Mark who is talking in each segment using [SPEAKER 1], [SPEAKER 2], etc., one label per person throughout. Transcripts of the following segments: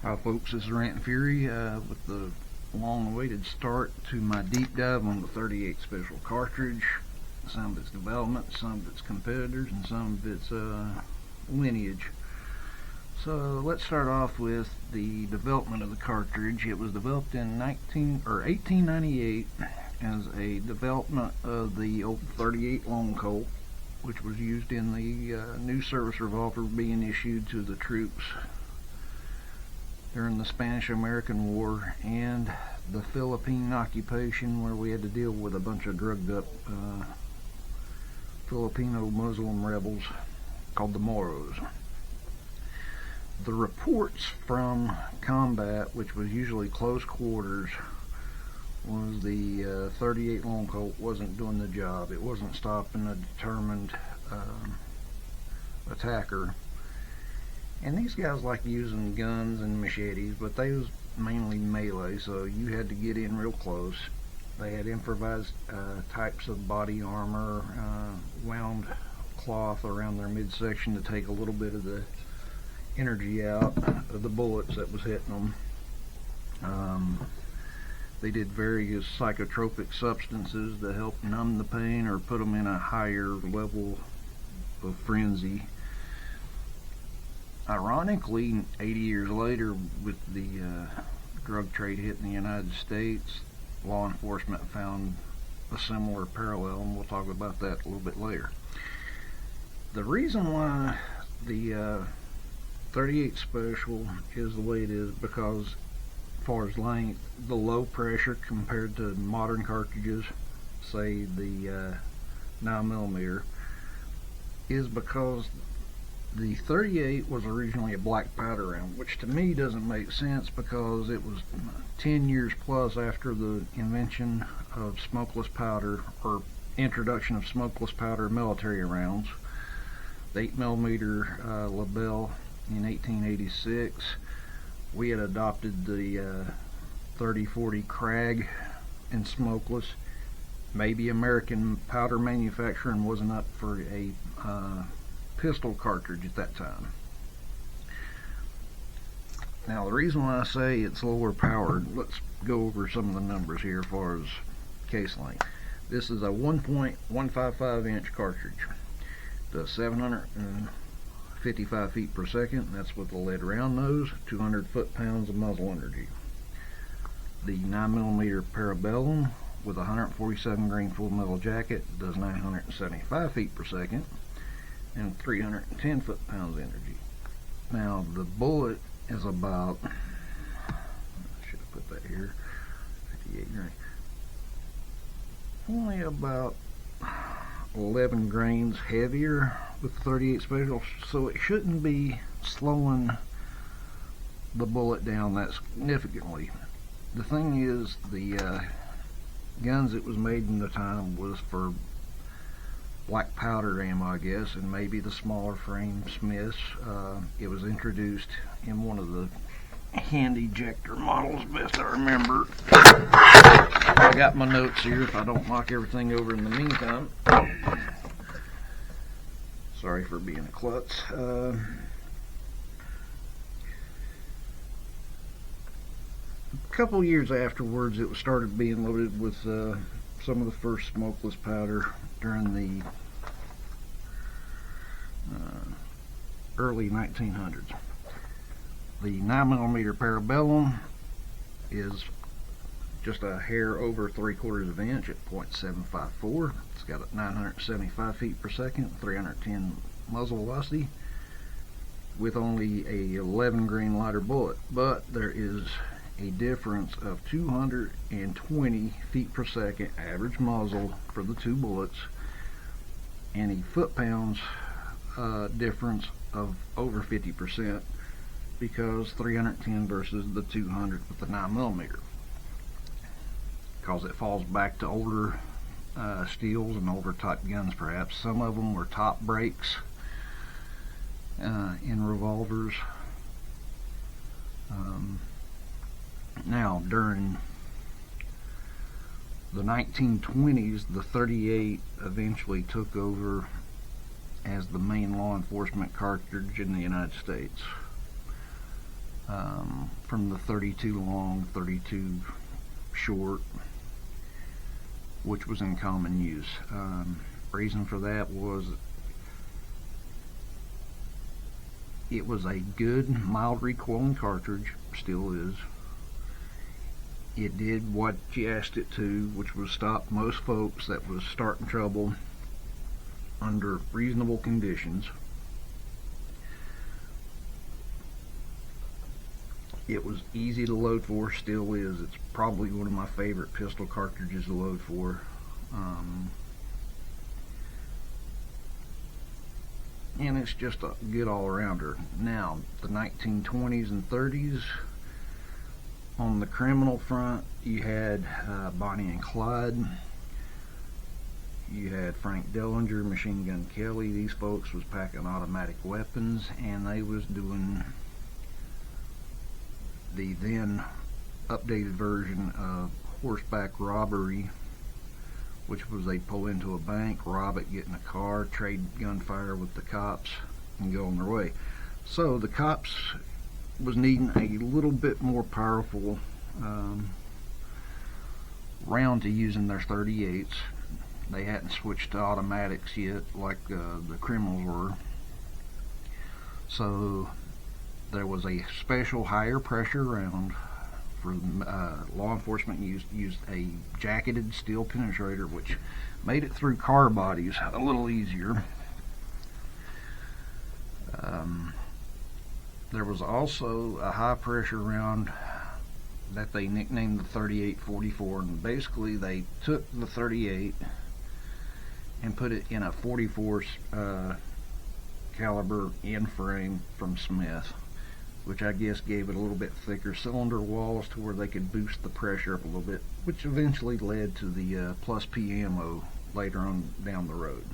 [SPEAKER 1] Hi folks, this is Rant and Fury with the long-awaited start to my deep dive on the 38 Special cartridge, some of its development, some of its competitors, and some of its lineage. So let's start off with the development of the cartridge. It was developed in 1898 as a development of the old 38 Long Colt, which was used in the new service revolver being issued to the troops during the Spanish-American War and the Philippine occupation, where we had to deal with a bunch of drugged up Filipino Muslim rebels called the Moros. The reports from combat, which was usually close quarters, was the 38 Long Colt wasn't doing the job. It wasn't stopping a determined attacker. And these guys like using guns and machetes, but they was mainly melee, so you had to get in real close. They had improvised types of body armor, wound cloth around their midsection to take a little bit of the energy out of the bullets that was hitting them. They did various psychotropic substances to help numb the pain or put them in a higher level of frenzy. Ironically, 80 years later, with the drug trade hitting the United States, law enforcement found a similar parallel, and we'll talk about that a little bit later. The reason why the 38 Special is the way it is because, as far as length, the low pressure compared to modern cartridges, say the 9mm, is because the 38 was originally a black powder round, which to me doesn't make sense because it was 10 years plus after the invention of smokeless powder, or introduction of smokeless powder military rounds. The 8mm Lebel in 1886. We had adopted the 3040 Krag and smokeless. Maybe American powder manufacturing wasn't up for a pistol cartridge at that time. Now, the reason why I say it's lower powered, let's go over some of the numbers here as far as case length. This is a 1.155 inch cartridge. Does 755 feet per second. That's with the lead round nose, 200 foot-pounds of muzzle energy. The 9mm Parabellum with a 147 grain full metal jacket does 975 feet per second and 310 foot-pounds energy. Now, the bullet is about, I should have put that here, 58 grain, only about 11 grains heavier with the 38 Special, so it shouldn't be slowing the bullet down that significantly. The thing is, the guns it was made in the time was for black powder ammo, I guess, and maybe the smaller frame Smiths. It was introduced in one of the hand ejector models, best I remember. I got my notes here if I don't knock everything over in the meantime. Sorry for being a klutz. A couple years afterwards, it started being loaded with some of the first smokeless powder during the early 1900s. The 9mm Parabellum is just a hair over 3/4 of an inch at .754. It's got 975 feet per second, 310 muzzle velocity, with only a 11 grain lighter bullet. But there is a difference of 220 feet per second average muzzle for the two bullets, and a foot-pounds difference of over 50%, because 310 versus the 200 with the 9mm, because it falls back to older steels and older type guns. Perhaps some of them were top breaks in revolvers. Now, during the 1920s, the 38 eventually took over as the main law enforcement cartridge in the United States. from the 32 long, 32 short, which was in common use. Reason for that was it was a good, mild recoiling cartridge, still is. It did what you asked it to, which was stop most folks that was starting trouble under reasonable conditions. It was easy to load for, still is. It's probably one of my favorite pistol cartridges to load for. And it's just a good all-arounder. Now, the 1920s and 30s, on the criminal front, you had Bonnie and Clyde. You had Frank Dellinger, Machine Gun Kelly. These folks was packing automatic weapons, and they was doing the then updated version of horseback robbery, which was they pull into a bank, rob it, get in a car, trade gunfire with the cops, and go on their way. So the cops was needing a little bit more powerful round to use in their 38s. They hadn't switched to automatics yet, like the criminals were. So there was a special higher pressure round for law enforcement used a jacketed steel penetrator, which made it through car bodies a little easier. There was also a high pressure round that they nicknamed the 38-44, and basically they took the 38 and put it in a 44 caliber end frame from Smith, which I guess gave it a little bit thicker cylinder walls to where they could boost the pressure up a little bit, which eventually led to the plus P ammo later on down the road.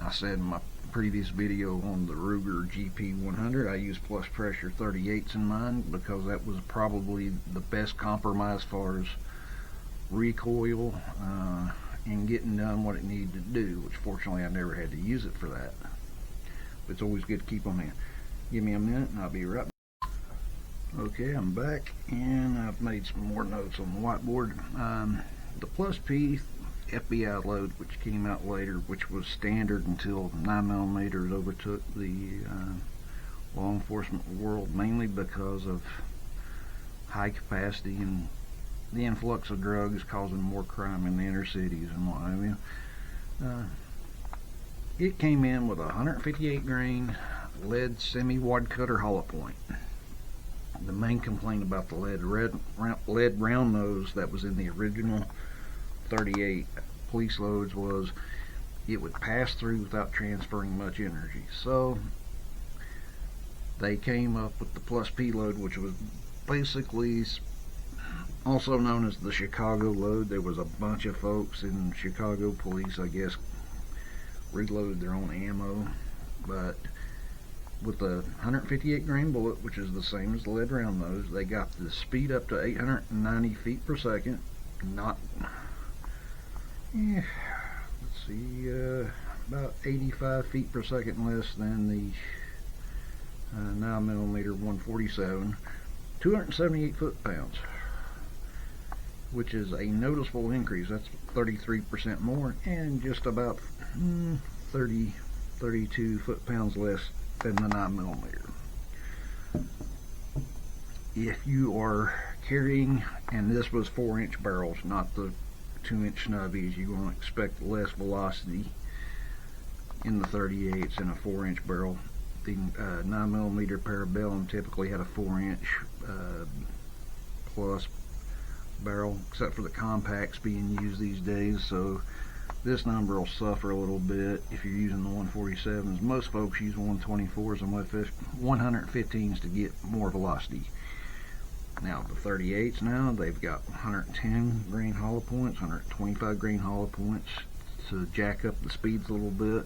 [SPEAKER 1] I said in my previous video on the Ruger GP100, I used plus pressure 38s in mine because that was probably the best compromise as far as recoil and getting done what it needed to do, which fortunately I never had to use it for that. But it's always good to keep on hand. Give me a minute and I'll be right back. Okay, I'm back and I've made some more notes on the whiteboard. The plus P FBI load, which came out later, which was standard until 9mm overtook the law enforcement world, mainly because of high capacity and the influx of drugs causing more crime in the inner cities and what have you. It came in with a 158 grain lead semi-wad cutter hollow point. The main complaint about the lead round nose that was in the original 38 police loads was it would pass through without transferring much energy. So they came up with the plus P load, which was basically also known as the Chicago load. There was a bunch of folks in Chicago police, I guess, reloaded their own ammo, but with the 158 grain bullet, which is the same as the lead round nose, they got the speed up to 890 feet per second. Not, let's see, about 85 feet per second less than the 9mm 147. 278 foot-pounds, which is a noticeable increase. That's 33% more, and just about 32 foot-pounds less than the 9mm. If you are carrying, and this was 4-inch barrels, not the 2-inch snubbies, you're going to expect less velocity in the 38s in a 4-inch barrel. The 9mm parabellum typically had a 4-inch plus barrel, except for the compacts being used these days, so this number will suffer a little bit if you're using the 147s. Most folks use 124s and 115s to get more velocity. Now the 38s now, they've got 110 grain hollow points, 125 grain hollow points to jack up the speeds a little bit.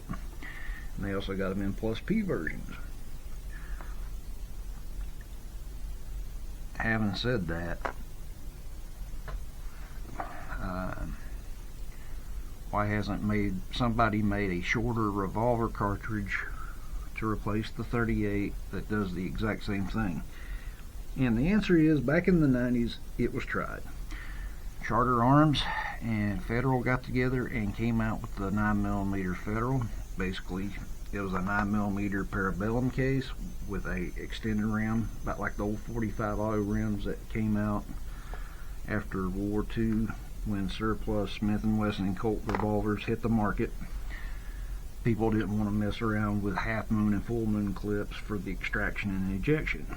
[SPEAKER 1] And they also got them in plus P versions. Having said that, why hasn't somebody made a shorter revolver cartridge to replace the 38 that does the exact same thing? And the answer is, back in the 90s, it was tried. Charter Arms and Federal got together and came out with the 9mm Federal. Basically, it was a 9mm parabellum case with a extended rim, about like the old 45 auto rims that came out after World War II when surplus Smith & Wesson and Colt revolvers hit the market. People didn't want to mess around with half moon and full moon clips for the extraction and ejection.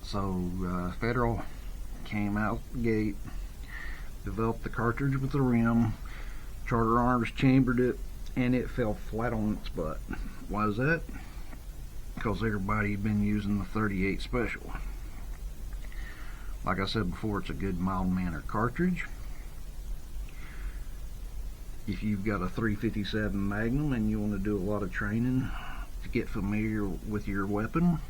[SPEAKER 1] So Federal came out the gate, developed the cartridge with the rim. Charter Arms chambered it, and it fell flat on its butt. Why is that? Because everybody had been using the 38 Special. Like I said before, it's a good mild-mannered cartridge. If you've got a 357 Magnum and you want to do a lot of training to get familiar with your weapon,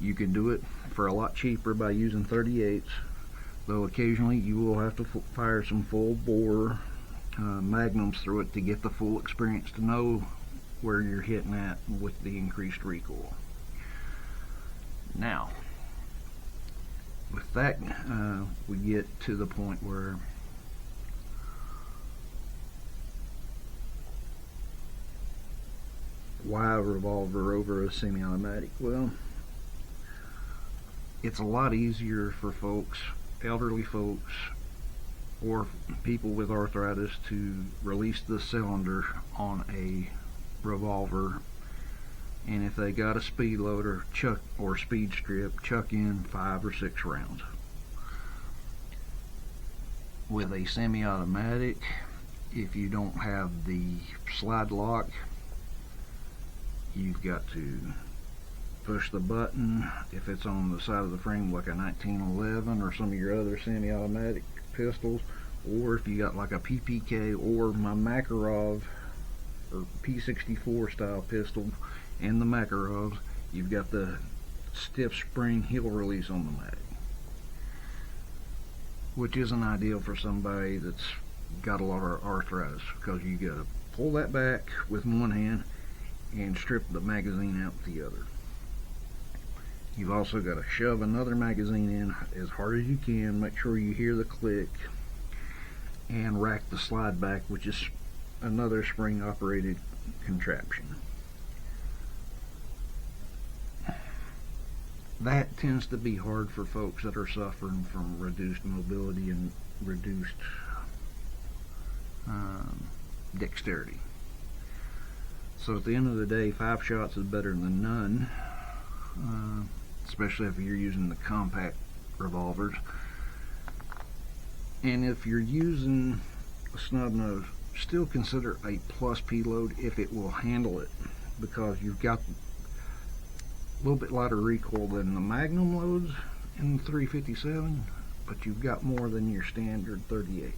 [SPEAKER 1] you can do it for a lot cheaper by using 38s, though occasionally you will have to fire some full bore magnums through it to get the full experience, to know where you're hitting at with the increased recoil. Now, with that, we get to the point where why a revolver over a semi-automatic? Well, it's a lot easier for folks, elderly folks, or people with arthritis to release the cylinder on a revolver, and if they got a speed loader, chuck, or speed strip, chuck in 5 or 6 rounds. With a semi-automatic, if you don't have the slide lock, you've got to push the button. If it's on the side of the frame like a 1911 or some of your other semi-automatic pistols, or if you got like a PPK or my Makarov or P64 style pistol and the Makarovs, you've got the stiff spring heel release on the mag, which isn't ideal for somebody that's got a lot of arthritis, because you got to pull that back with one hand and strip the magazine out with the other. You've also got to shove another magazine in as hard as you can, make sure you hear the click, and rack the slide back, which is another spring operated contraption. That tends to be hard for folks that are suffering from reduced mobility and reduced dexterity. So at the end of the day, 5 shots is better than none, especially if you're using the compact revolvers. And if you're using a snub nose, still consider a plus P load if it will handle it, because you've got a little bit lighter recoil than the Magnum loads in the 357, but you've got more than your standard 38s.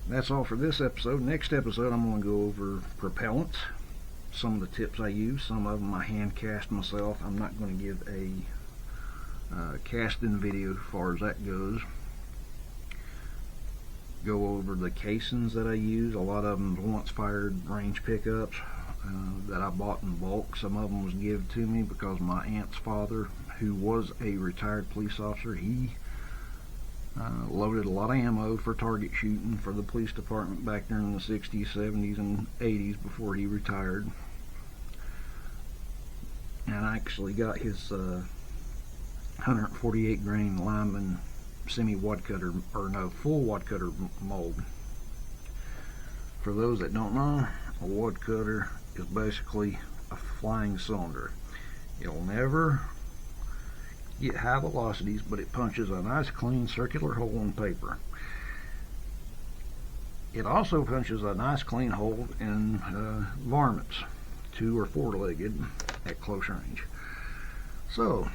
[SPEAKER 1] That's all for this episode. Next episode, I'm going to go over propellants, some of the tips I use. Some of them I hand cast myself. I'm not going to give a casting video as far as that goes. Go over the casings that I use. A lot of them once fired range pickups that I bought in bulk. Some of them was given to me because my aunt's father, who was a retired police officer, he loaded a lot of ammo for target shooting for the police department back during the 60s, 70s, and 80s before he retired. And I actually got his 148 grain lineman semi-wad cutter, or no, full wad cutter mold. For those that don't know, a wad cutter is basically a flying cylinder. It'll never get high velocities, but it punches a nice clean circular hole in paper. It also punches a nice clean hole in varmints, 2 or 4-legged, at close range. So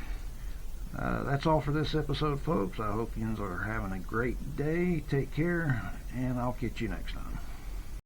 [SPEAKER 1] that's all for this episode, folks. I hope you are having a great day. Take care, and I'll catch you next time.